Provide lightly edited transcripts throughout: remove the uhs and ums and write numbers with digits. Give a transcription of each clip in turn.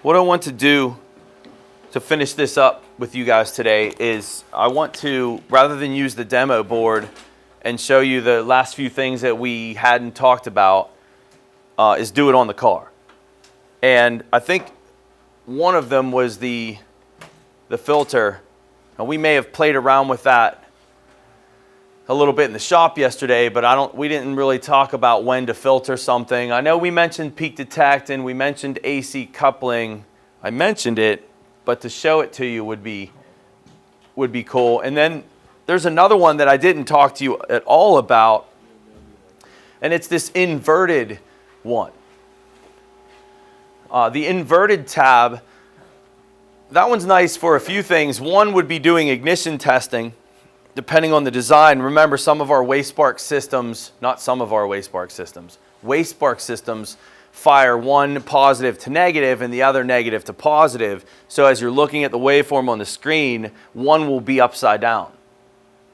What I want to do to finish this up with you guys today is I want to, rather than use the demo board and show you the last few things that we hadn't talked about, is do it on the car. And I think one of them was the filter. And we may have played around with that a little bit in the shop yesterday, but we didn't really talk about when to filter something. I know we mentioned peak detect and we mentioned AC coupling. I mentioned it, but to show it to you would be cool. And then there's another one that I didn't talk to you at all about, and it's this inverted one. The inverted tab, that one's nice for a few things. One would be doing ignition testing, depending on the design. Remember, some of our waste spark systems, not some of our waste spark systems, waste spark systems fire one positive to negative and the other negative to positive. So as you're looking at the waveform on the screen, one will be upside down.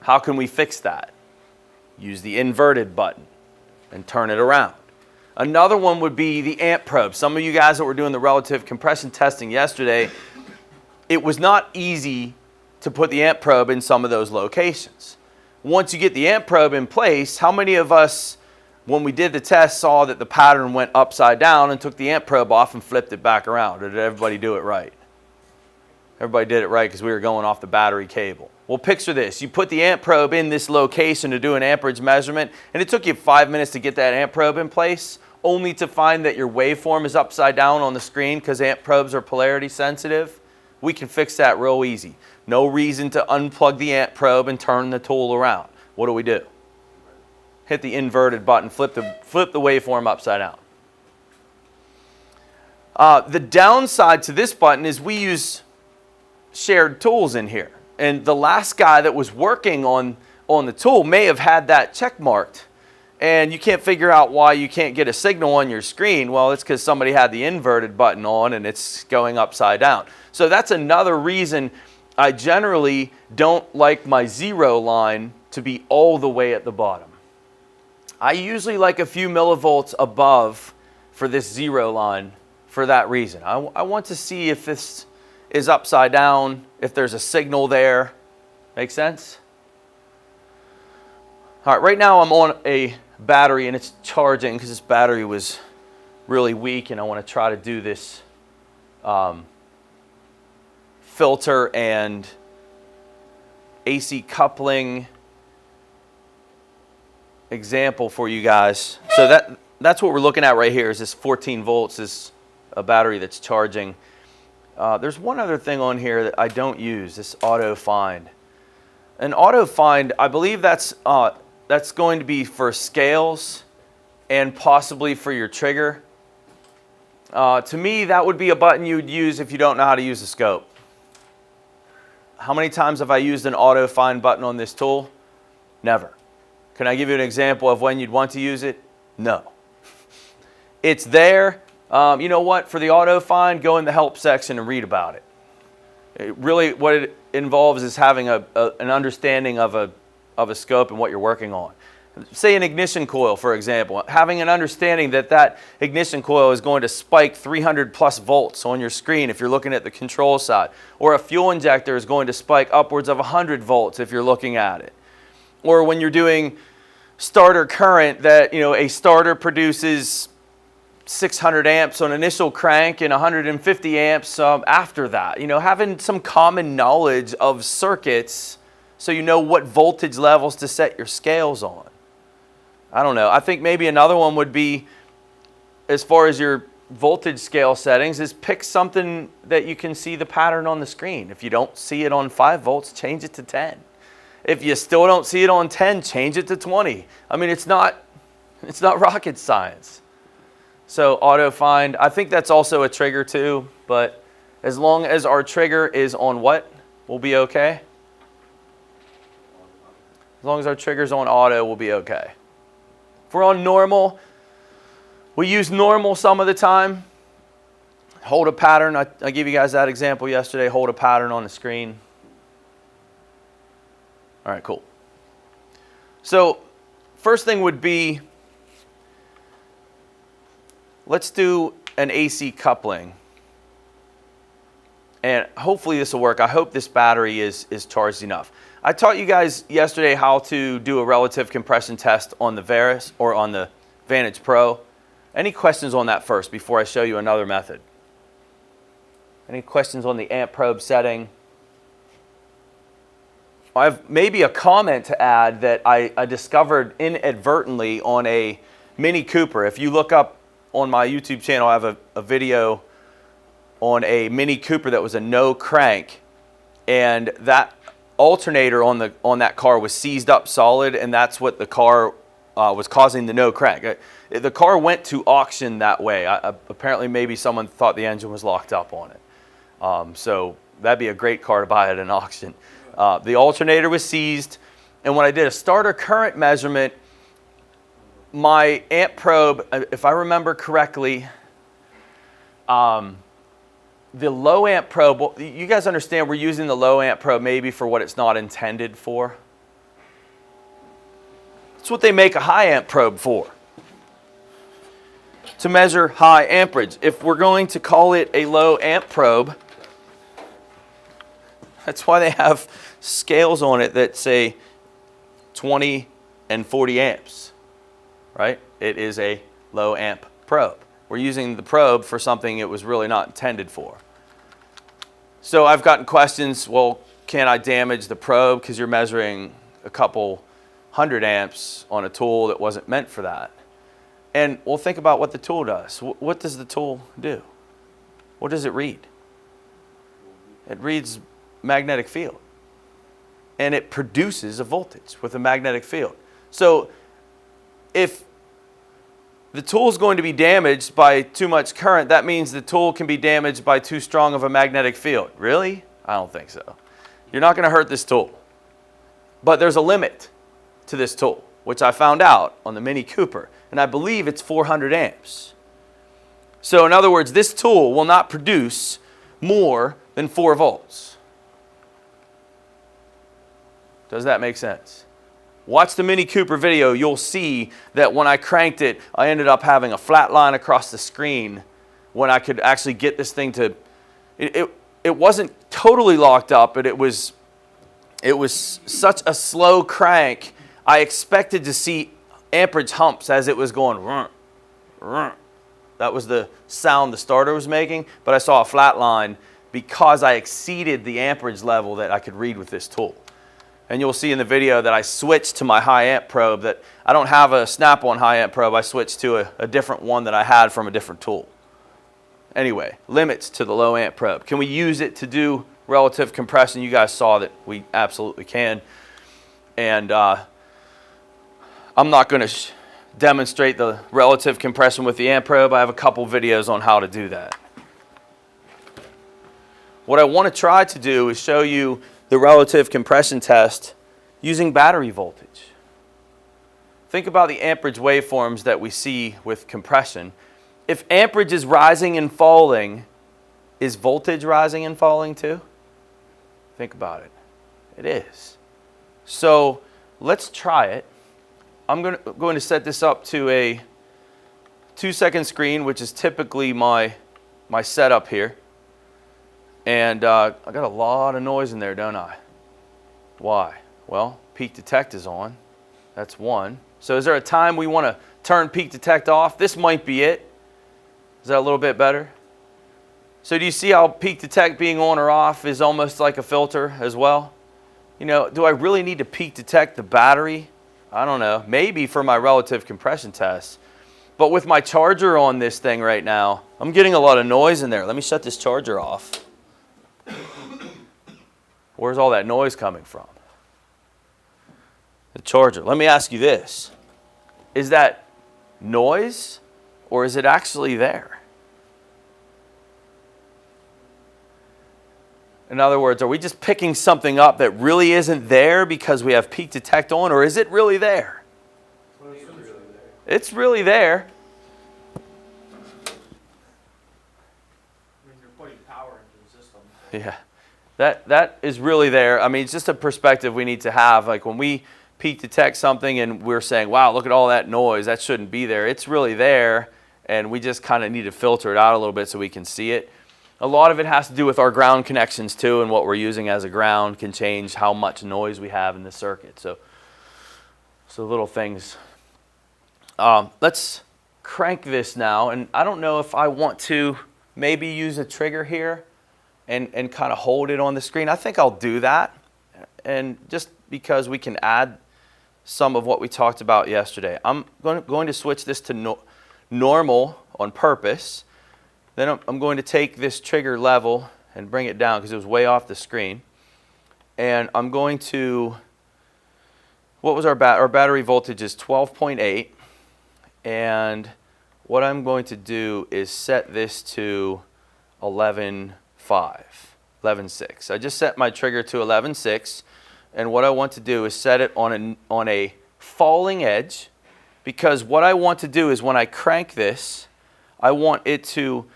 How can we fix that? Use the inverted button and turn it around. Another one would be the amp probe. Some of you guys that were doing the relative compression testing yesterday, it was not easy to put the amp probe in some of those locations. Once you get the amp probe in place, how many of us, when we did the test, saw that the pattern went upside down and took the amp probe off and flipped it back around? Or did everybody do it right? Everybody did it right because we were going off the battery cable. Well, picture this. You put the amp probe in this location to do an amperage measurement, and it took you 5 minutes to get that amp probe in place, only to find that your waveform is upside down on the screen because amp probes are polarity sensitive. We can fix that real easy. No reason to unplug the amp probe and turn the tool around. What do? Hit the inverted button, flip the waveform upside down. The downside to this button is we use shared tools in here. And the last guy that was working on the tool may have had that check marked. And you can't figure out why you can't get a signal on your screen. Well, it's because somebody had the inverted button on and it's going upside down. So that's another reason I generally don't like my zero line to be all the way at the bottom. I usually like a few millivolts above for this zero line for that reason. I want to see if this is upside down, if there's a signal there. Make sense? All right, right now I'm on a battery and it's charging because this battery was really weak, and I want to try to do this filter and AC coupling example for you guys. So that's what we're looking at right here is this 14 volts is a battery that's charging. There's one other thing on here that I don't use, this auto find. An auto find, I believe that's going to be for scales and possibly for your trigger. To me, that would be a button you would use if you don't know how to use the scope. How many times have I used an auto find button on this tool? Never. Can I give you an example of when you'd want to use it? No. It's there. You know what? For the auto find, go in the help section and read about it. Really, what it involves is having an understanding of a scope and what you're working on. Say an ignition coil, for example. Having an understanding that ignition coil is going to spike 300 plus volts on your screen if you're looking at the control side. Or a fuel injector is going to spike upwards of 100 volts if you're looking at it. Or when you're doing starter current, that a starter produces 600 amps on initial crank and 150 amps after that. Having some common knowledge of circuits so you know what voltage levels to set your scales on. I don't know. I think maybe another one would be, as far as your voltage scale settings, is pick something that you can see the pattern on the screen. If you don't see it on 5 volts, change it to 10. If you still don't see it on 10, change it to 20. I mean, it's not rocket science. So auto find, I think that's also a trigger too, but as long as our trigger is on what, we'll be okay. As long as our trigger's on auto, we'll be okay. If we're on normal, we use normal some of the time. Hold a pattern. I gave you guys that example yesterday. Hold a pattern on the screen. All right, cool. So first thing would be, let's do an AC coupling. And hopefully this will work. I hope this battery is charged enough. I taught you guys yesterday how to do a relative compression test on the Varus or on the Vantage Pro. Any questions on that first before I show you another method? Any questions on the amp probe setting? I have maybe a comment to add that I discovered inadvertently on a Mini Cooper. If you look up on my YouTube channel, I have a video on a Mini Cooper that was a no crank, and that alternator on that car was seized up solid, and that's what the car was causing the no crank. The car went to auction that way. Apparently maybe someone thought the engine was locked up on it. So that'd be a great car to buy at an auction. The alternator was seized, and when I did a starter current measurement, my amp probe, if I remember correctly, the low amp probe, you guys understand we're using the low amp probe maybe for what it's not intended for? It's what they make a high amp probe for, to measure high amperage. If we're going to call it a low amp probe, that's why they have scales on it that say 20 and 40 amps, right? It is a low amp probe. We're using the probe for something it was really not intended for. So I've gotten questions, well, can I damage the probe because you're measuring a couple hundred amps on a tool that wasn't meant for that? And well, think about what the tool does. What does the tool do? What does it read? It reads magnetic field. And it produces a voltage with a magnetic field. So if the tool is going to be damaged by too much current, that means the tool can be damaged by too strong of a magnetic field. Really? I don't think so. You're not going to hurt this tool. But there's a limit to this tool, which I found out on the Mini Cooper. And I believe it's 400 amps. So in other words, this tool will not produce more than 4 volts. Does that make sense? Watch the Mini Cooper video. You'll see that when I cranked it, I ended up having a flat line across the screen when I could actually get this thing to... It wasn't totally locked up, but it was such a slow crank. I expected to see amperage humps as it was going. Run, run. That was the sound the starter was making, but I saw a flat line because I exceeded the amperage level that I could read with this tool. And you'll see in the video that I switched to my high amp probe, that I don't have a snap-on high amp probe. I switched to a different one that I had from a different tool. Anyway, limits to the low amp probe. Can we use it to do relative compression? You guys saw that we absolutely can. And I'm not going to demonstrate the relative compression with the amp probe. I have a couple videos on how to do that. What I want to try to do is show you the relative compression test using battery voltage. Think about the amperage waveforms that we see with compression. If amperage is rising and falling, is voltage rising and falling too? Think about it. It is. So let's try it. I'm going to set this up to a 2-second screen, which is typically my setup here. And I got a lot of noise in there, don't I? Why? Well, peak detect is on. That's one. So is there a time we want to turn peak detect off? This might be it. Is that a little bit better? So do you see how peak detect being on or off is almost like a filter as well? You know, do I really need to peak detect the battery? I don't know. Maybe for my relative compression test. But with my charger on this thing right now, I'm getting a lot of noise in there. Let me shut this charger off. Where's all that noise coming from? The charger. Let me ask you this. Is that noise or is it actually there? In other words, are we just picking something up that really isn't there because we have peak detect on, or is it really there? It's really there. You're putting power into the system. Yeah. That is really there. I mean, it's just a perspective we need to have. Like when we peak detect something and we're saying, wow, look at all that noise, that shouldn't be there. It's really there, and we just kind of need to filter it out a little bit so we can see it. A lot of it has to do with our ground connections too, and what we're using as a ground can change how much noise we have in the circuit. So little things. Let's crank this now, and I don't know if I want to maybe use a trigger here and kind of hold it on the screen. I think I'll do that, and just because we can add some of what we talked about yesterday. I'm going to switch this to normal on purpose. Then I'm going to take this trigger level and bring it down because it was way off the screen. And I'm going to, what was our battery voltage is 12.8. And what I'm going to do is set this to 11.5, 11.6. I just set my trigger to 11.6. And what I want to do is set it on a falling edge, because what I want to do is when I crank this, I want it to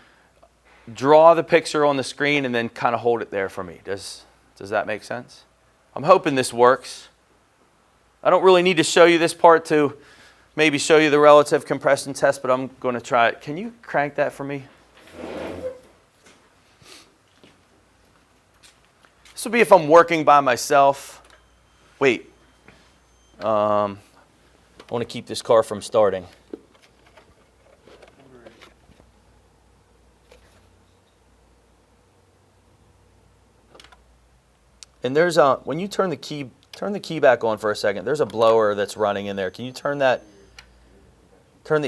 draw the picture on the screen and then kind of hold it there for me. Does that make sense? I'm hoping this works. I don't really need to show you this part to maybe show you the relative compression test, but I'm going to try it. Can you crank that for me? This will be if I'm working by myself. Wait. I want to keep this car from starting. And there's a, when you turn the key back on for a second, there's a blower that's running in there. Can you turn the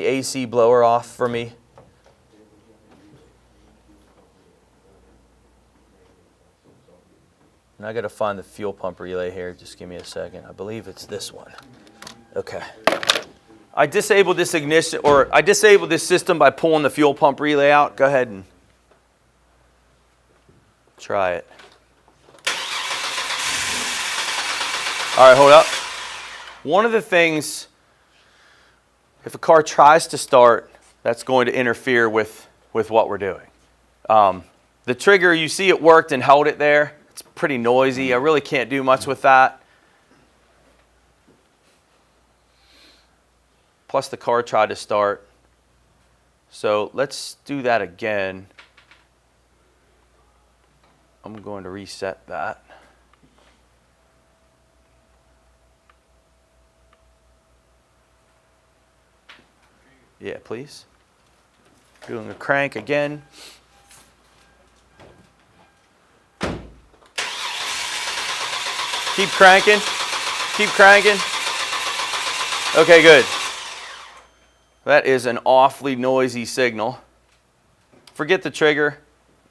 AC blower off for me? And I got to find the fuel pump relay here. Just give me a second. I believe it's this one. Okay. I disabled this ignition, or I disabled this system by pulling the fuel pump relay out. Go ahead and try it. All right, hold up. One of the things, if a car tries to start, that's going to interfere with what we're doing. The trigger, you see it worked and held it there. It's pretty noisy. I really can't do much with that. Plus the car tried to start. So let's do that again. I'm going to reset that. Yeah, please. Doing a crank again. Keep cranking. Keep cranking. Okay, good. That is an awfully noisy signal. Forget the trigger.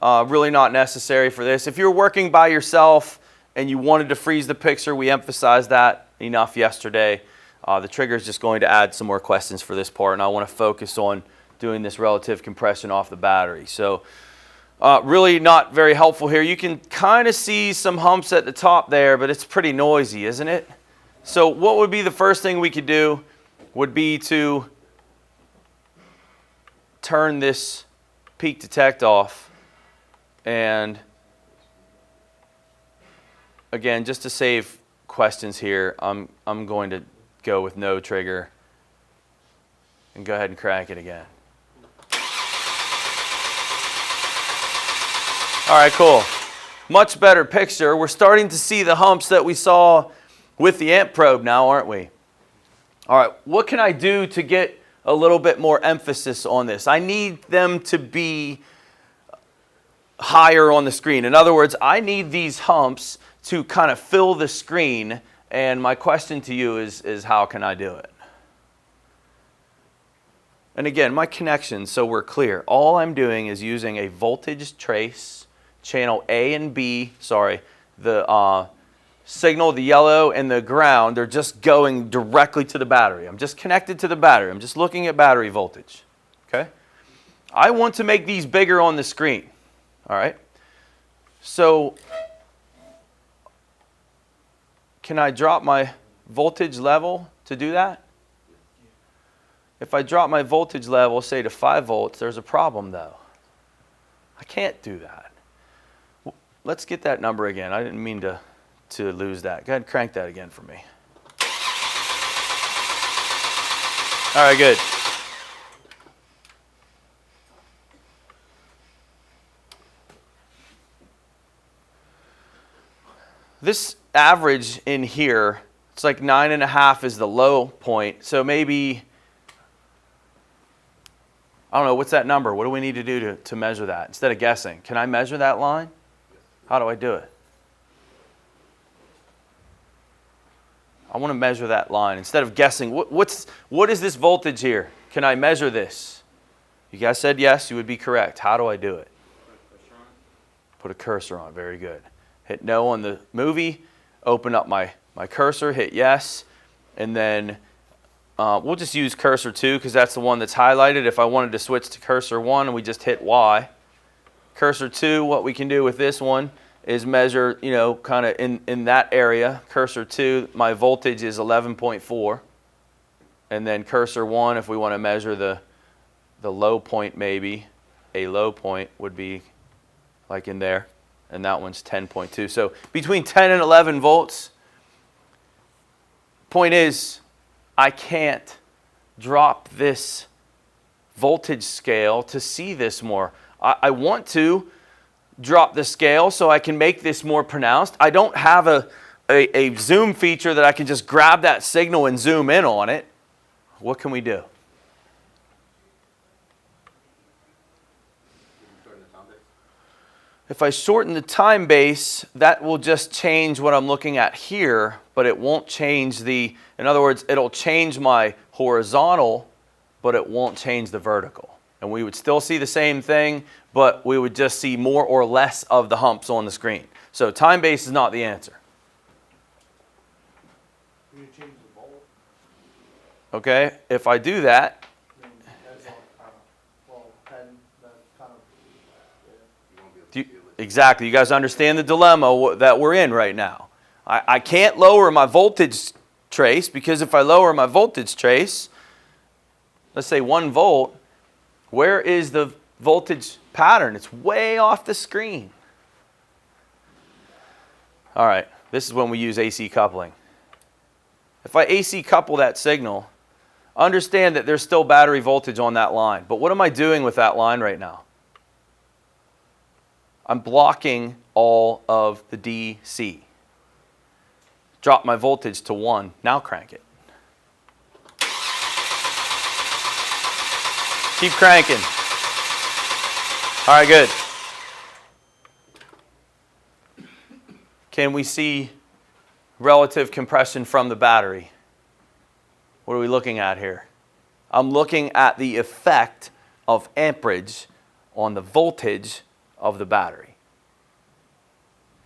Really not necessary for this. If you're working by yourself and you wanted to freeze the picture, we emphasized that enough yesterday. The trigger is just going to add some more questions for this part, and I want to focus on doing this relative compression off the battery. So really not very helpful here. You can kind of see some humps at the top there, but it's pretty noisy, isn't it? So what would be the first thing we could do would be to turn this peak detect off, and again, just to save questions here, I'm going to go with no trigger and go ahead and crank it again. All right, cool. Much better picture. We're starting to see the humps that we saw with the amp probe now, aren't we? All right, what can I do to get a little bit more emphasis on this? I need them to be higher on the screen. In other words, I need these humps to kind of fill the screen. And my question to you is how can I do it? And again, my connection, so we're clear. All I'm doing is using a voltage trace, channel A and B, the signal, the yellow and the ground, they're just going directly to the battery. I'm just connected to the battery. I'm just looking at battery voltage. Okay? I want to make these bigger on the screen. All right? So can I drop my voltage level to do that? If I drop my voltage level, say to 5 volts, there's a problem though. I can't do that. Let's get that number again. I didn't mean to lose that. Go ahead and crank that again for me. All right, good. this average in here, it's like 9.5 is the low point. So maybe, I don't know, what's that number? What do we need to do to measure that? Instead of guessing, can I measure that line? How do I do it? I want to measure that line. Instead of guessing, what is this voltage here? Can I measure this? You guys said yes, you would be correct. How do I do it? Put a cursor on. Very good. Hit no on the movie. Open up my cursor. Hit yes. And then we'll just use cursor 2 because that's the one that's highlighted. If I wanted to switch to cursor 1, we just hit Y. Cursor 2, what we can do with this one is measure, you know, kind of in that area. Cursor 2, my voltage is 11.4. And then cursor 1, if we want to measure the low point maybe, a low point would be like in there. And that one's 10.2. So between 10 and 11 volts. Point is, I can't drop this voltage scale to see this more. I want to drop the scale so I can make this more pronounced. I don't have a zoom feature that I can just grab that signal and zoom in on it. What can we do? If I shorten the time base, that will just change what I'm looking at here, but it won't change in other words, it'll change my horizontal, but it won't change the vertical. And we would still see the same thing, but we would just see more or less of the humps on the screen. So time base is not the answer. You change the volt. Okay, if I do that, I mean, that's all, 10, that kind of, yeah. Exactly. You guys understand the dilemma that we're in right now. I can't lower my voltage trace because if I lower my voltage trace, let's say 1 volt, where is the voltage pattern? It's way off the screen. All right, this is when we use AC coupling. If I AC couple that signal, understand that there's still battery voltage on that line. But what am I doing with that line right now? I'm blocking all of the DC. Drop my voltage to 1. Now crank it. Keep cranking. All right, good. Can we see relative compression from the battery? What are we looking at here? I'm looking at the effect of amperage on the voltage of the battery.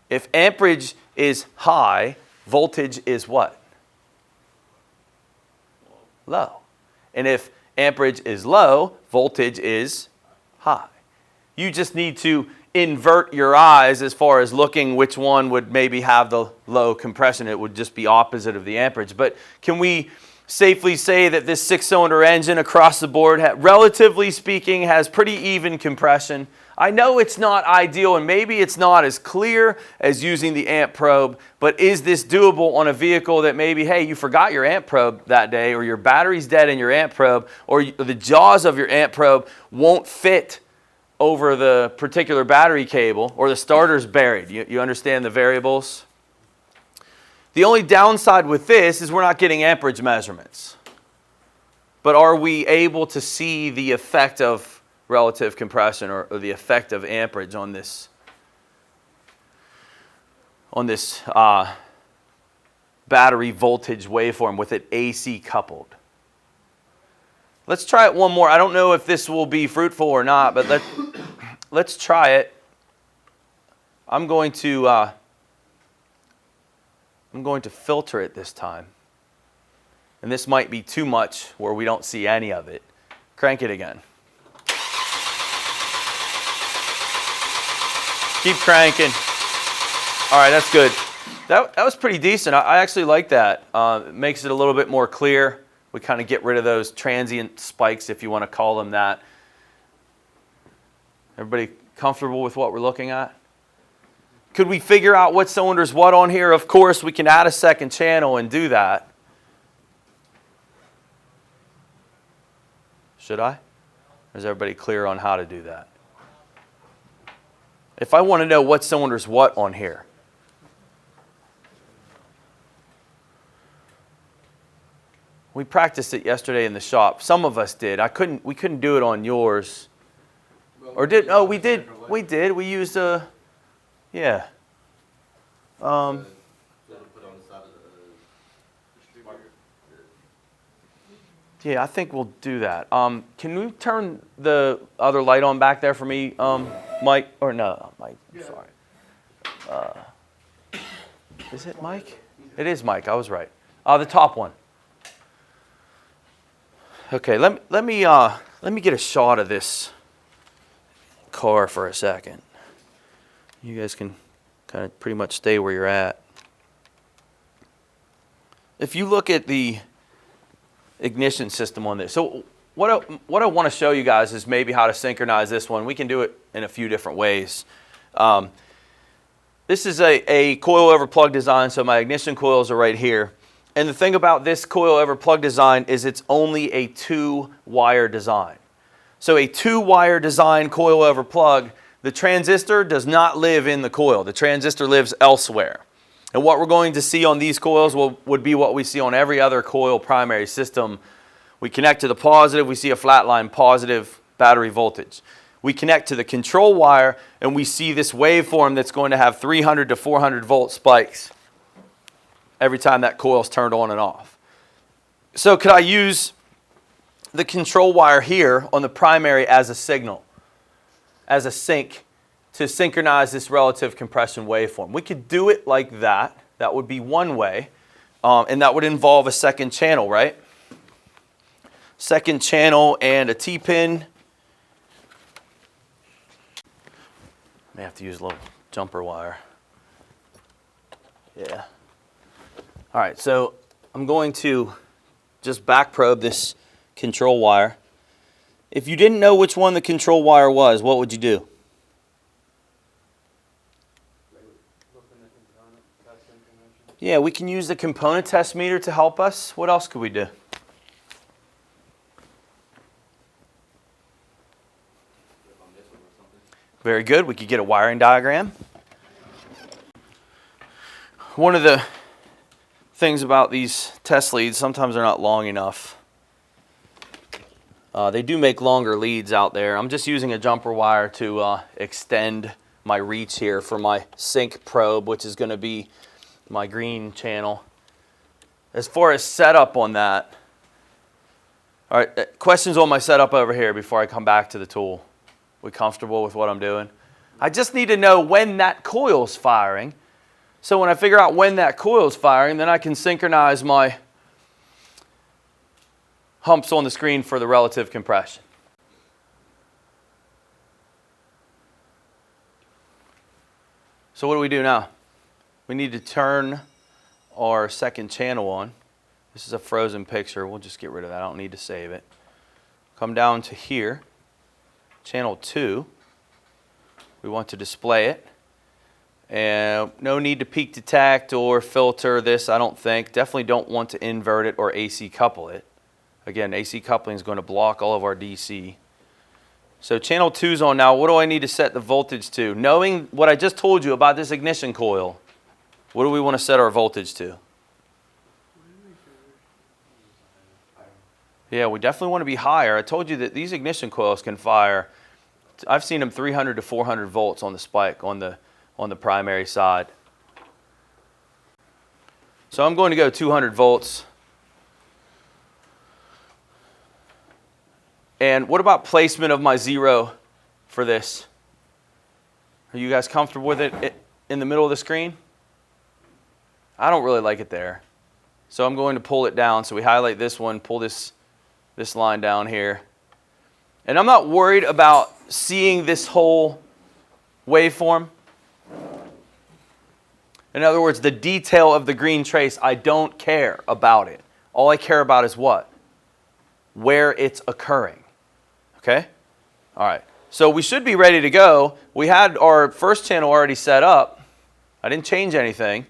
If amperage is high, voltage is what? Low. And if amperage is low, voltage is high. You just need to invert your eyes as far as looking which one would maybe have the low compression. It would just be opposite of the amperage. But can we safely say that this 6-cylinder engine across the board, relatively speaking, has pretty even compression? I know it's not ideal and maybe it's not as clear as using the amp probe, but is this doable on a vehicle that maybe, hey, you forgot your amp probe that day, or your battery's dead in your amp probe, or the jaws of your amp probe won't fit over the particular battery cable, or the starter's buried? You understand the variables? The only downside with this is we're not getting amperage measurements. But are we able to see the effect of relative compression or the effect of amperage on this battery voltage waveform with it AC coupled? Let's try it one more. I don't know if this will be fruitful or not, but let's try it. I'm going to filter it this time. And this might be too much where we don't see any of it. Crank it again. Keep cranking. All right, that's good. That was pretty decent. I actually like that. It makes it a little bit more clear. We kind of get rid of those transient spikes, if you want to call them that. Everybody comfortable with what we're looking at? Could we figure out what cylinder's what on here? Of course, we can add a second channel and do that. Should I? Or is everybody clear on how to do that? If I want to know what cylinder's what on here, We practiced it yesterday in the shop. Some of us did. We couldn't do it on yours. Or did, oh, we did. We did. We used a, yeah. Yeah, I think we'll do that. Can we turn the other light on back there for me, Mike? Or no, not Mike, I'm sorry. Is it Mike? It is Mike, I was right. The top one. Okay, let me get a shot of this car for a second. You guys can kind of pretty much stay where you're at. If you look at the ignition system on this, so what I want to show you guys is maybe how to synchronize this one. We can do it in a few different ways. This is a coil over plug design, so my ignition coils are right here. And the thing about this coil over plug design is it's only a 2-wire design. So a 2-wire design coil over plug, the transistor does not live in the coil. The transistor lives elsewhere. And what we're going to see on these coils would be what we see on every other coil primary system. We connect to the positive, we see a flat line positive battery voltage. We connect to the control wire and we see this waveform that's going to have 300 to 400 volt spikes every time that coil is turned on and off. So could I use the control wire here on the primary as a signal, as a sync, to synchronize this relative compression waveform? We could do it like that. That would be one way. And that would involve a second channel, right? Second channel and a T-pin. May have to use a little jumper wire. Yeah. All right, so I'm going to just back probe this control wire. If you didn't know which one the control wire was, what would you do? Yeah, we can use the component test meter to help us. What else could we do? Very good. We could get a wiring diagram. One of the things about these test leads, sometimes they're not long enough. They do make longer leads out there. I'm just using a jumper wire to extend my reach here for my sync probe, which is going to be my green channel. As far as setup on that, all right, questions on my setup over here before I come back to the tool. We comfortable with what I'm doing? I just need to know when that coil's firing. So when I figure out when that coil's firing, then I can synchronize my humps on the screen for the relative compression. So what do we do now? We need to turn our second channel on. This is a frozen picture. We'll just get rid of that. I don't need to save it. Come down to here, channel 2. We want to display it. And no need to peak detect or filter this, I don't think. Definitely don't want to invert it or AC couple it. Again, AC coupling is going to block all of our DC. So channel 2 is on now. What do I need to set the voltage to? Knowing what I just told you about this ignition coil, what do we want to set our voltage to? Yeah, we definitely want to be higher. I told you that these ignition coils can fire, I've seen them 300 to 400 volts on the spike on the primary side. So I'm going to go 200 volts. And what about placement of my zero for this? Are you guys comfortable with it in the middle of the screen? I don't really like it there. So I'm going to pull it down. So we highlight this one, pull this line down here. And I'm not worried about seeing this whole waveform. In other words, the detail of the green trace, I don't care about it. All I care about is what? Where it's occurring. Okay? All right. So we should be ready to go. We had our first channel already set up. I didn't change anything.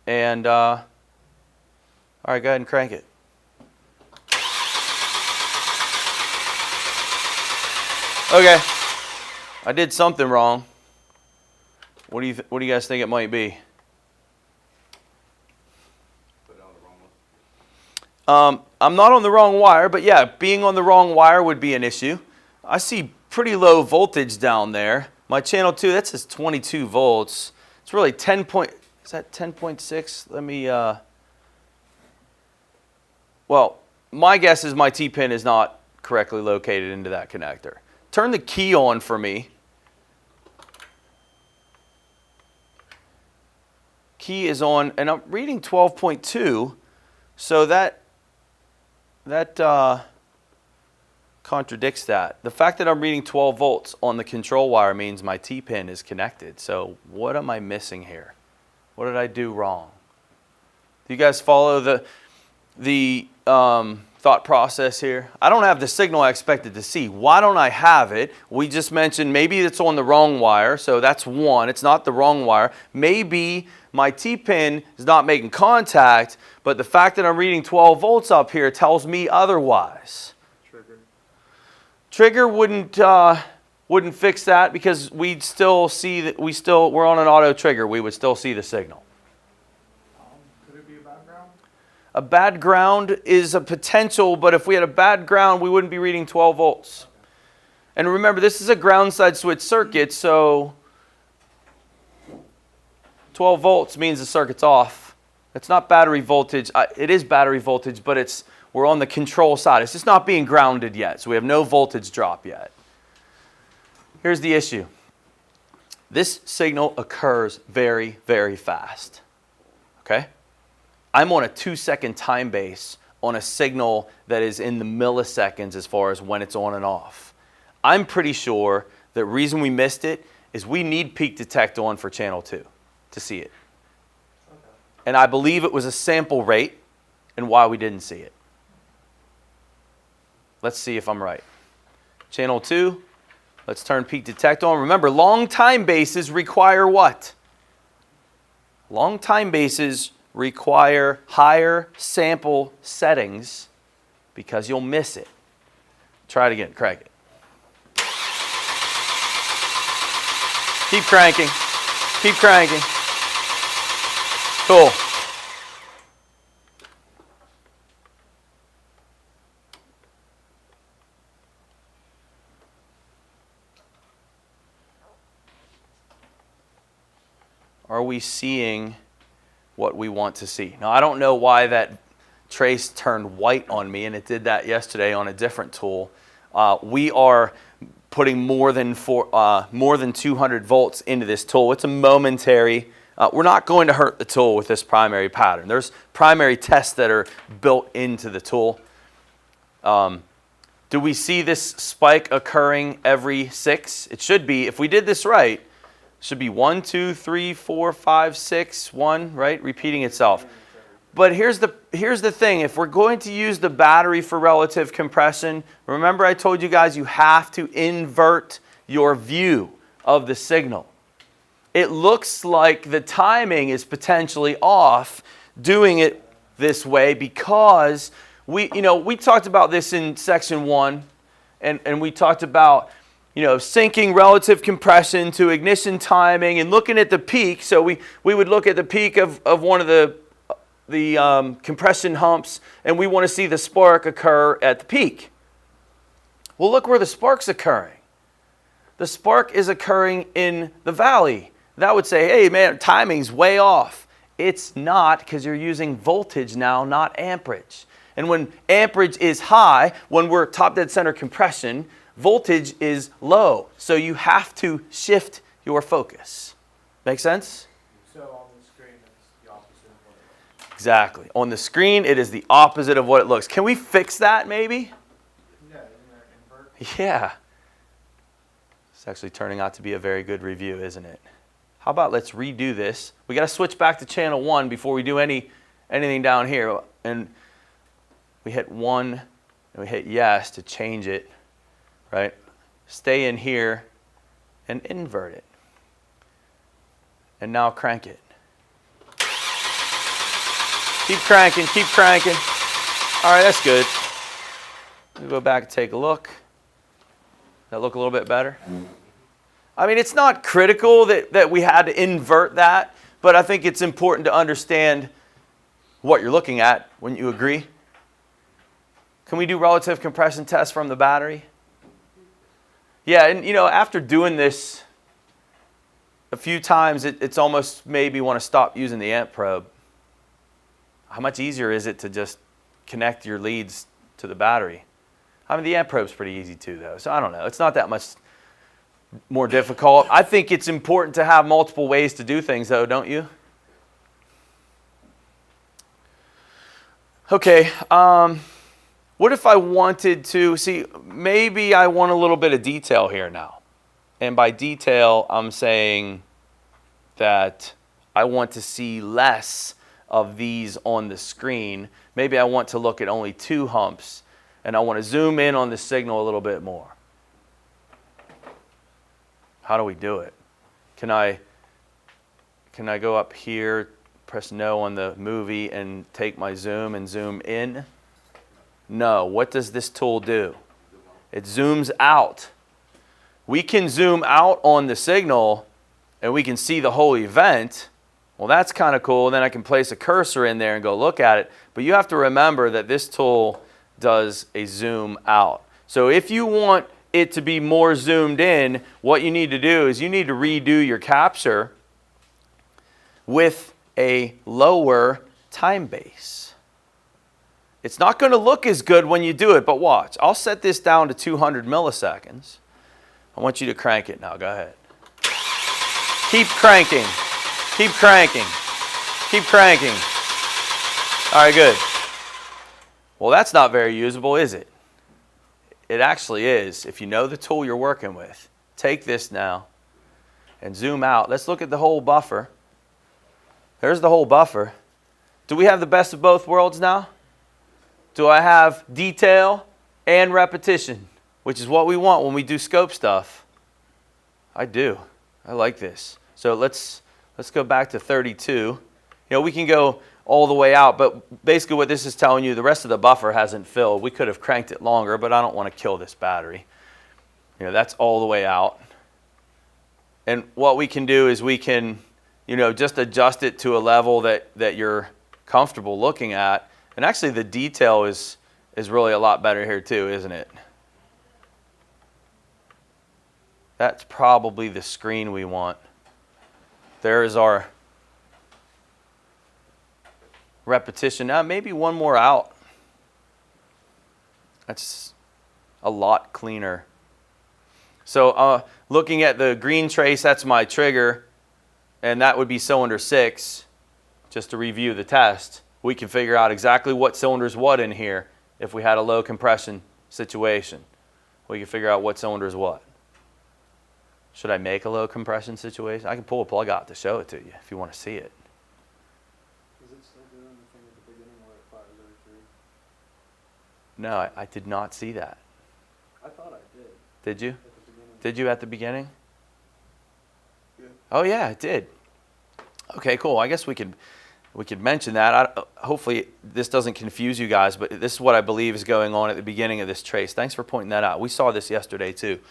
And, all right, go ahead and crank it. Okay. I did something wrong. What do you guys think it might be? Put it on the wrong I'm not on the wrong wire, but yeah, being on the wrong wire would be an issue. I see pretty low voltage down there. My channel 2, that says 22 volts. It's really 10 point, is that 10.6? Let me, well, my guess is my T-pin is not correctly located into that connector. Turn the key on for me. Key is on, and I'm reading 12.2, so that contradicts that. The fact that I'm reading 12 volts on the control wire means my T-pin is connected. So what am I missing here? What did I do wrong? Do you guys follow the thought process here? I don't have the signal I expected to see. Why don't I have it? We just mentioned maybe it's on the wrong wire, so that's one. It's not the wrong wire. Maybe my T-pin is not making contact, but the fact that I'm reading 12 volts up here tells me otherwise. Trigger wouldn't fix that because we'd still see that we're on an auto trigger. We would still see the signal. Could it be a bad ground? A bad ground is a potential, but if we had a bad ground, we wouldn't be reading 12 volts. And remember, this is a ground side switch circuit, so 12 volts means the circuit's off. It's not battery voltage. It is battery voltage, but we're on the control side. It's just not being grounded yet, so we have no voltage drop yet. Here's the issue. This signal occurs very, very fast. Okay? I'm on a 2-second time base on a signal that is in the milliseconds as far as when it's on and off. I'm pretty sure the reason we missed it is we need peak detect on for channel 2 to see it. Okay. And I believe it was a sample rate and why we didn't see it. Let's see if I'm right. Channel 2, let's turn peak detect on. Remember, long time bases require what? Long time bases require higher sample settings because you'll miss it. Try it again, crank it. Keep cranking, keep cranking. Cool. Are we seeing what we want to see? Now, I don't know why that trace turned white on me, and it did that yesterday on a different tool. We are putting more than 200 volts into this tool. It's a momentary. We're not going to hurt the tool with this primary pattern. There's primary tests that are built into the tool. Do we see this spike occurring every 6? It should be. If we did this right, should be 1, 2, 3, 4, 5, 6, 1, right? Repeating itself. But here's the thing. If we're going to use the battery for relative compression, remember I told you guys you have to invert your view of the signal. It looks like the timing is potentially off doing it this way because we talked about this in section 1 and we talked about syncing relative compression to ignition timing and looking at the peak. So we would look at the peak of one of the compression humps, and we want to see the spark occur at the peak. Well, look where the spark's occurring. The spark is occurring in the valley. That would say, hey, man, timing's way off. It's not because you're using voltage now, not amperage. And when amperage is high, when we're top dead center compression, voltage is low, so you have to shift your focus. Make sense? So on the screen, it's the opposite of what it looks. Exactly. On the screen, it is the opposite of what it looks. Can we fix that, maybe? Yeah, isn't there invert? Yeah. It's actually turning out to be a very good review, isn't it? How about let's redo this. We got to switch back to channel 1 before we do anything down here. And we hit 1, and we hit yes to change it. Right? Stay in here and invert it. And now crank it. Keep cranking, keep cranking. All right, that's good. We'll go back and take a look. Does that look a little bit better? I mean, it's not critical that we had to invert that, but I think it's important to understand what you're looking at. Wouldn't you agree? Can we do relative compression tests from the battery? Yeah, and after doing this a few times, it's almost made me want to stop using the amp probe. How much easier is it to just connect your leads to the battery? I mean, the amp probe's pretty easy too, though, so I don't know. It's not that much more difficult. I think it's important to have multiple ways to do things, though, don't you? Okay, what if I wanted to, maybe I want a little bit of detail here now. And by detail, I'm saying that I want to see less of these on the screen. Maybe I want to look at only 2 humps, and I want to zoom in on the signal a little bit more. How do we do it? Can I go up here, press no on the movie, and take my zoom and zoom in? No. What does this tool do? It zooms out. We can zoom out on the signal, and we can see the whole event. Well, that's kind of cool. Then I can place a cursor in there and go look at it. But you have to remember that this tool does a zoom out. So if you want it to be more zoomed in, what you need to do is you need to redo your capture with a lower time base. It's not going to look as good when you do it, but watch. I'll set this down to 200 milliseconds. I want you to crank it now. Go ahead. Keep cranking. Keep cranking. Keep cranking. All right, good. Well, that's not very usable, is it? It actually is. If you know the tool you're working with, take this now and zoom out. Let's look at the whole buffer. There's the whole buffer. Do we have the best of both worlds now? Do I have detail and repetition, which is what we want when we do scope stuff? I do. I like this. So let's go back to 32. We can go all the way out, but basically what this is telling you, the rest of the buffer hasn't filled. We could have cranked it longer, but I don't want to kill this battery. That's all the way out. And what we can do is we can, just adjust it to a level that you're comfortable looking at. And actually the detail is really a lot better here too, isn't it? That's probably the screen we want. There is our repetition. Now maybe one more out. That's a lot cleaner. So looking at the green trace, that's my trigger, and that would be cylinder 6. Just to review the test, we can figure out exactly what cylinder's what in here if we had a low compression situation. We can figure out what cylinder's what. Should I make a low compression situation? I can pull a plug out to show it to you if you want to see it. Is it still doing the thing at the beginning where it fires every 3? No, I did not see that. I thought I did. Did you? At the beginning. Did you at the beginning? Yeah. Oh yeah, it did. Okay, cool. I guess we could mention that. Hopefully this doesn't confuse you guys, but this is what I believe is going on at the beginning of this trace. Thanks for pointing that out. We saw this yesterday too.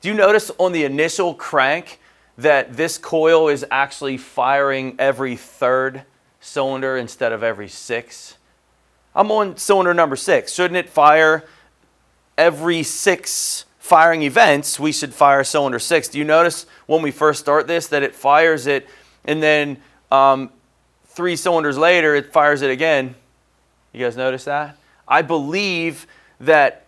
Do you notice on the initial crank that this coil is actually firing every 3rd cylinder instead of every 6? I'm on cylinder number 6. Shouldn't it fire every 6 firing events? We should fire cylinder 6. Do you notice when we first start this that it fires it, and then 3 cylinders later it fires it again? You guys notice that? I believe that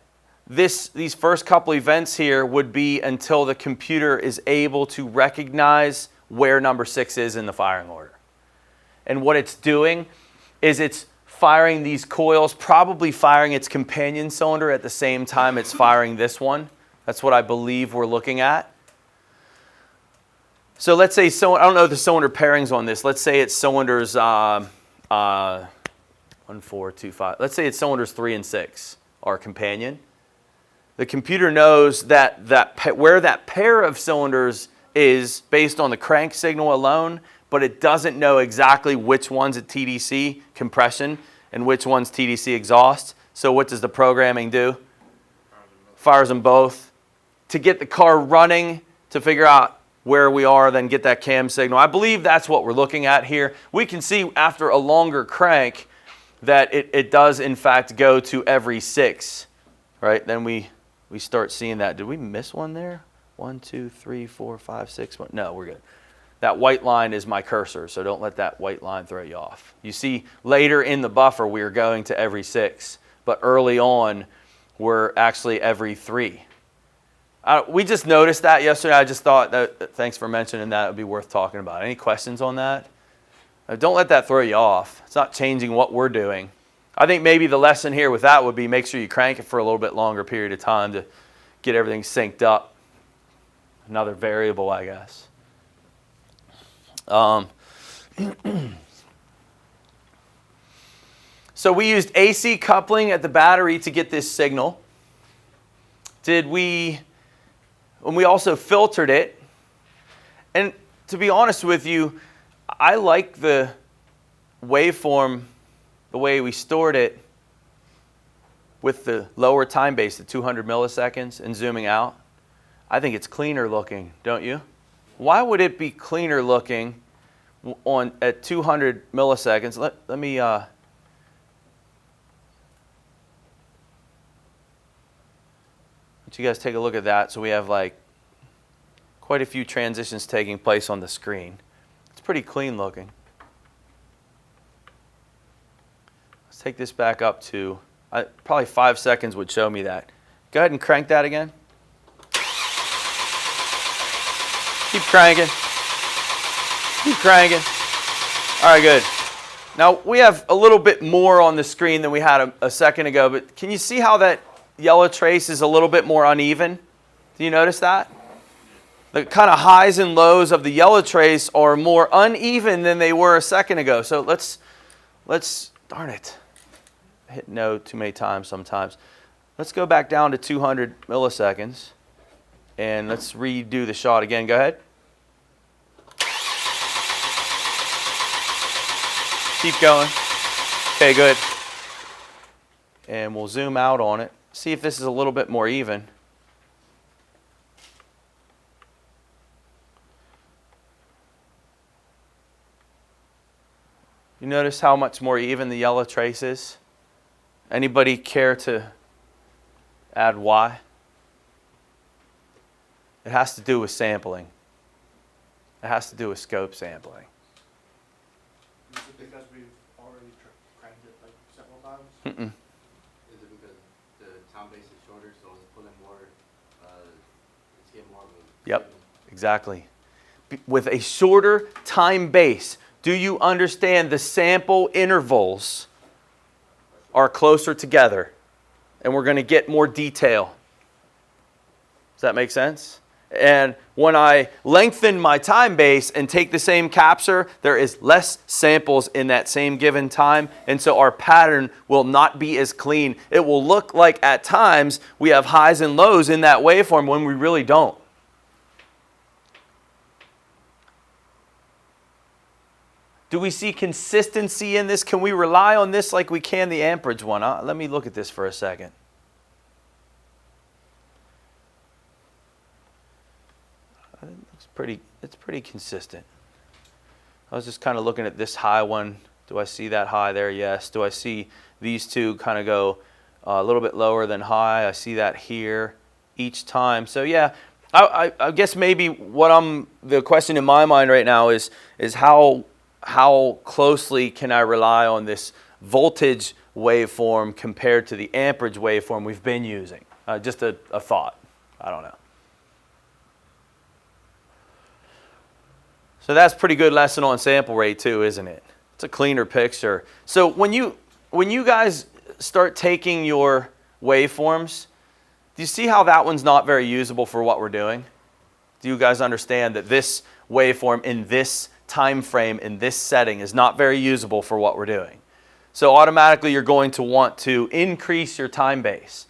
these first couple events here would be until the computer is able to recognize where number 6 is in the firing order. And what it's doing is it's firing these coils, probably firing its companion cylinder at the same time it's firing this one. That's what I believe we're looking at. So let's say, I don't know the cylinder pairings on this. Let's say it's cylinders 1, 4, 2, 5. Let's say it's cylinders 3 and 6 are companion. The computer knows that where that pair of cylinders is based on the crank signal alone, but it doesn't know exactly which one's at TDC compression and which one's TDC exhaust. So what does the programming do? Fires them both to get the car running, to figure out where we are, then get that cam signal. I believe that's what we're looking at here. We can see after a longer crank that it does in fact go to every 6, right? Then we start seeing that. Did we miss one there? 1, 2, 3, 4, 5, 6. No, we're good. That white line is my cursor, so don't let that white line throw you off. You see, later in the buffer, we are going to every 6, but early on, we're actually every 3. We just noticed that yesterday. I just thought that, thanks for mentioning that. It would be worth talking about. Any questions on that? Don't let that throw you off. It's not changing what we're doing. I think maybe the lesson here with that would be make sure you crank it for a little bit longer period of time to get everything synced up. Another variable, I guess. So we used AC coupling at the battery to get this signal. And we also filtered it. And to be honest with you, I like the waveform, the way we stored it with the lower time base, the 200 milliseconds, and zooming out. I think it's cleaner looking, don't you? Why would it be cleaner looking at 200 milliseconds? Let me let you guys take a look at that. So we have like quite a few transitions taking place on the screen. It's pretty clean looking. Let's take this back up to, probably 5 seconds would show me that. Go ahead and crank that again. Keep cranking. Keep cranking. All right, good. Now, we have a little bit more on the screen than we had a second ago, but can you see how that yellow trace is a little bit more uneven? Do you notice that? The kind of highs and lows of the yellow trace are more uneven than they were a second ago. So let's darn it. I hit no too many times sometimes. Let's go back down to 200 milliseconds and let's redo the shot again. Go ahead. Keep going. Okay, good. And we'll zoom out on it. See if this is a little bit more even. You notice how much more even the yellow trace is? Anybody care to add why? It has to do with sampling. It has to do with scope sampling. Is it because we've already cranked it like several times? Mm-mm. Is it because the time base is shorter, so it's pulling more, it's getting more of a... Yep, exactly. With a shorter time base, do you understand the sample intervals are closer together and we're going to get more detail? Does that make sense? And when I lengthen my time base and take the same capture, there is less samples in that same given time, and so our pattern will not be as clean. It will look like at times we have highs and lows in that waveform when we really don't. Do we see consistency in this? Can we rely on this like we can the amperage one? Let me look at this for a second. It's pretty consistent. I was just kind of looking at this high one. Do I see that high there? Yes. Do I see these two kind of go a little bit lower than high? I see that here each time. So yeah, I guess maybe the question in my mind right now is how closely can I rely on this voltage waveform compared to the amperage waveform we've been using? Just a thought. I don't know. So that's a pretty good lesson on sample rate too, isn't it? It's a cleaner picture. So when you guys start taking your waveforms, do you see how that one's not very usable for what we're doing? Do you guys understand that this waveform in this time frame, in this setting, is not very usable for what we're doing? So automatically you're going to want to increase your time base.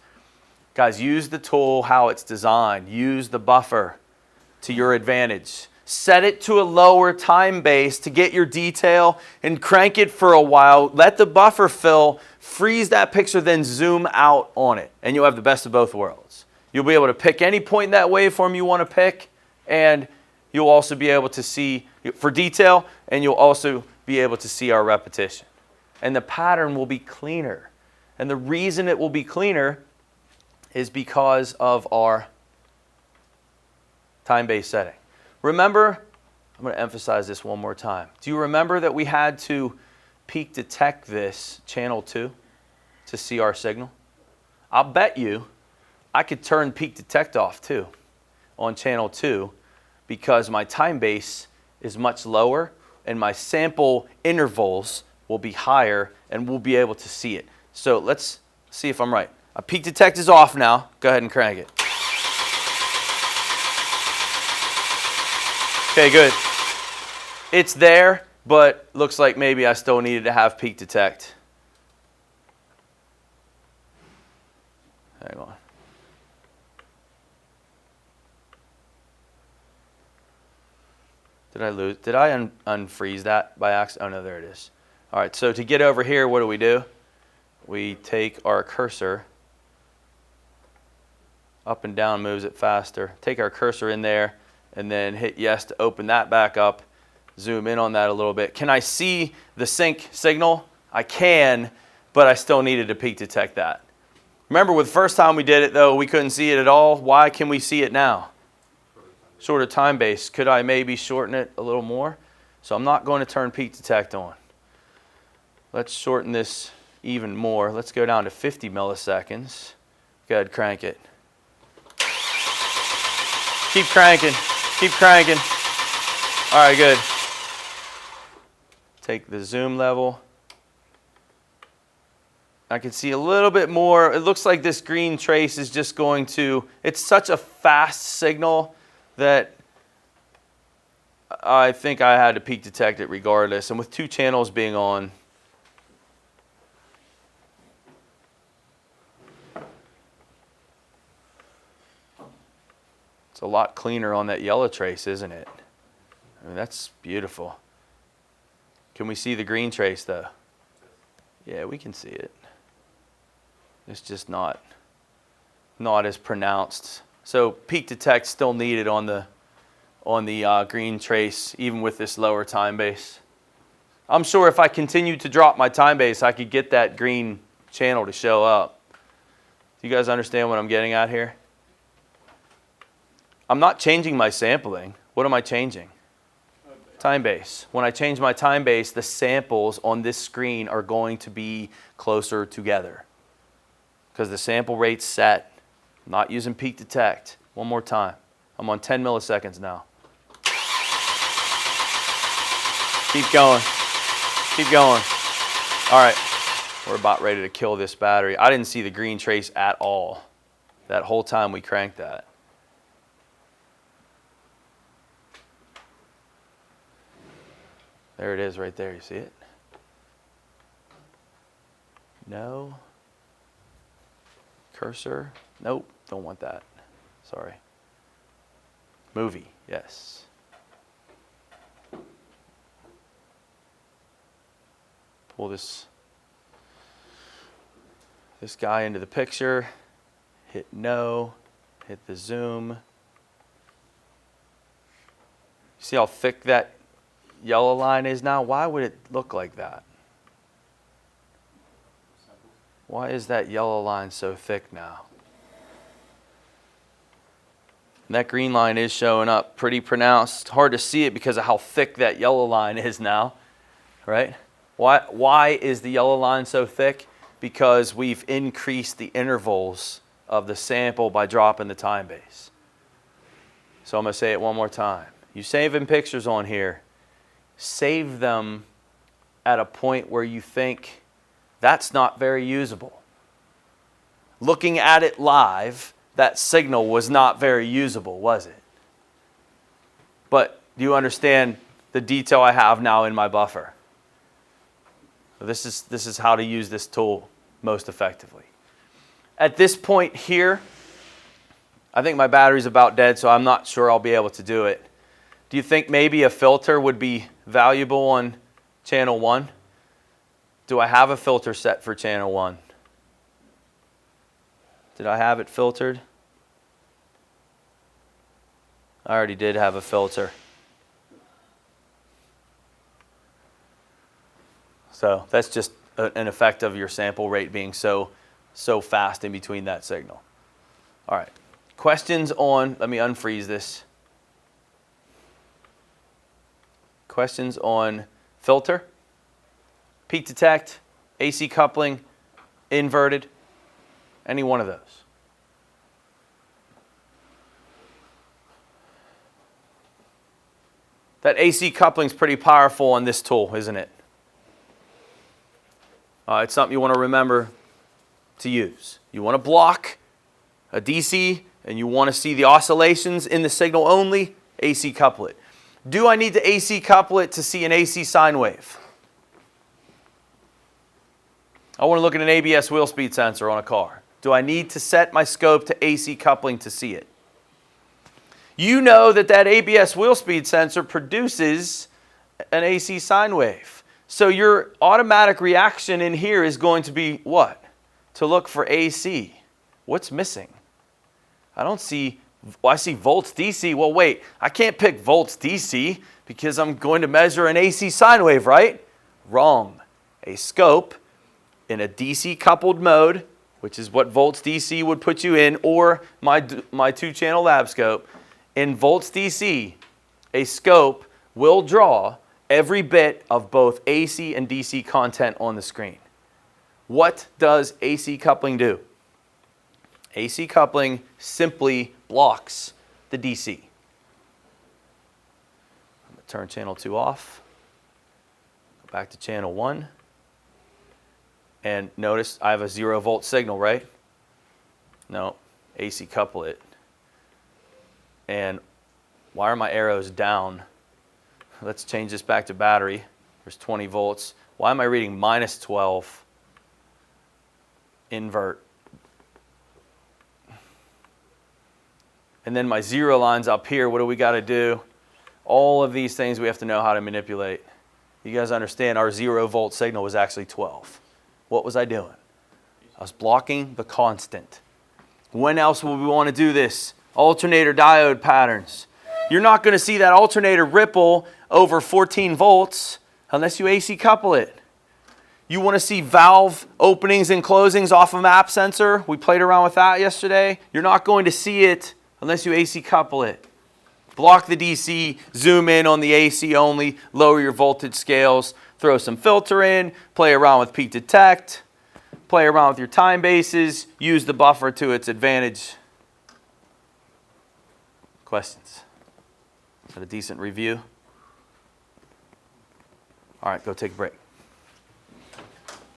Guys, use the tool how it's designed. Use the buffer to your advantage. Set it to a lower time base to get your detail and crank it for a while. Let the buffer fill, freeze that picture, then zoom out on it. And you'll have the best of both worlds. You'll be able to pick any point in that waveform you want to pick, and you'll also be able to see for detail, and you'll also be able to see our repetition. and the pattern will be cleaner. And the reason it will be cleaner is because of our time-based setting. Remember, I'm going to emphasize this one more time. Do you remember that we had to peak detect this channel 2 to see our signal? I'll bet you I could turn peak detect off too on channel 2 because my time base is much lower and my sample intervals will be higher and we'll be able to see it. So let's see if I'm right. My peak detect is off now. Go ahead and crank it. Okay, good. It's there, but looks like maybe I still needed to have peak detect. Hang on. Did I lose? Did I unfreeze that by accident? Oh no, there it is. All right, so to get over here, what do? We take our cursor, up and down moves it faster. Take our cursor in there and then hit yes to open that back up. Zoom in on that a little bit. Can I see the sync signal? I can, but I still needed to peak detect that. Remember, with the first time we did it, though, we couldn't see it at all. Why can we see it now? Shorter time base. Could I maybe shorten it a little more? So I'm not going to turn peak detect on. Let's shorten this even more. Let's go down to 50 milliseconds. Go ahead, crank it. Keep cranking. Keep cranking. All right, good. Take the zoom level. I can see a little bit more. It looks like this green trace is just going to, it's such a fast signal that I think I had to peak detect it regardless. And with 2 channels being on, it's a lot cleaner on that yellow trace, isn't it? I mean, that's beautiful. Can we see the green trace though? Yeah, we can see it. It's just not as pronounced. So peak detect still needed on the green trace, even with this lower time base. I'm sure if I continued to drop my time base, I could get that green channel to show up. Do you guys understand what I'm getting at here? I'm not changing my sampling. What am I changing? Time base. When I change my time base, the samples on this screen are going to be closer together because the sample rate's set. I'm not using peak detect. One more time. I'm on 10 milliseconds now. Keep going. Keep going. All right. We're about ready to kill this battery. I didn't see the green trace at all that whole time we cranked that. There it is right there. You see it? No. Cursor. Nope. Don't want that. Sorry. Movie. Yes. Pull this guy into the picture. Hit no. Hit the zoom. See how thick that yellow line is now? Why would it look like that? Why is that yellow line so thick now? And that green line is showing up pretty pronounced. It's hard to see it because of how thick that yellow line is now, right? Why is the yellow line so thick? Because we've increased the intervals of the sample by dropping the time base. So I'm going to say it one more time. You saving pictures on here, save them at a point where you think that's not very usable. Looking at it live, that signal was not very usable, was it? But do you understand the detail I have now in my buffer? This is how to use this tool most effectively. At this point here, I think my battery's about dead, so I'm not sure I'll be able to do it. Do you think maybe a filter would be valuable on channel 1? Do I have a filter set for channel 1? Did I have it filtered? I already did have a filter. So that's just an effect of your sample rate being so fast in between that signal. All right, questions on, let me unfreeze this. Questions on filter, peak detect, AC coupling, inverted, any one of those? That AC coupling is pretty powerful on this tool, isn't it? It's something you want to remember to use. You want to block a DC and you want to see the oscillations in the signal only, AC couple it. Do I need to AC couple it to see an AC sine wave? I want to look at an ABS wheel speed sensor on a car. Do I need to set my scope to AC coupling to see it? You know that ABS wheel speed sensor produces an AC sine wave. So your automatic reaction in here is going to be what? To look for AC. What's missing? I see volts DC. Well, wait, I can't pick volts DC because I'm going to measure an AC sine wave, right? Wrong. A scope in a DC coupled mode, which is what volts DC would put you in, or my 2-channel lab scope. In volts DC, a scope will draw every bit of both AC and DC content on the screen. What does AC coupling do? AC coupling simply blocks the DC. I'm going to turn channel 2 off. Go back to channel 1. And notice I have a 0-volt signal, right? No, AC couple it. And why are my arrows down? Let's change this back to battery. There's 20 volts. Why am I reading minus 12? Invert. And then my 0 line's up here. What do we got to do? All of these things we have to know how to manipulate. You guys understand our 0-volt signal was actually 12. What was I doing? I was blocking the constant. When else will we want to do this? Alternator diode patterns. You're not going to see that alternator ripple over 14 volts unless you AC couple it. You want to see valve openings and closings off a map sensor? We played around with that yesterday. You're not going to see it unless you AC couple it. Block the DC, zoom in on the AC only, lower your voltage scales, throw some filter in, play around with peak detect, play around with your time bases, use the buffer to its advantage. Questions? Is that a decent review? All right, go take a break.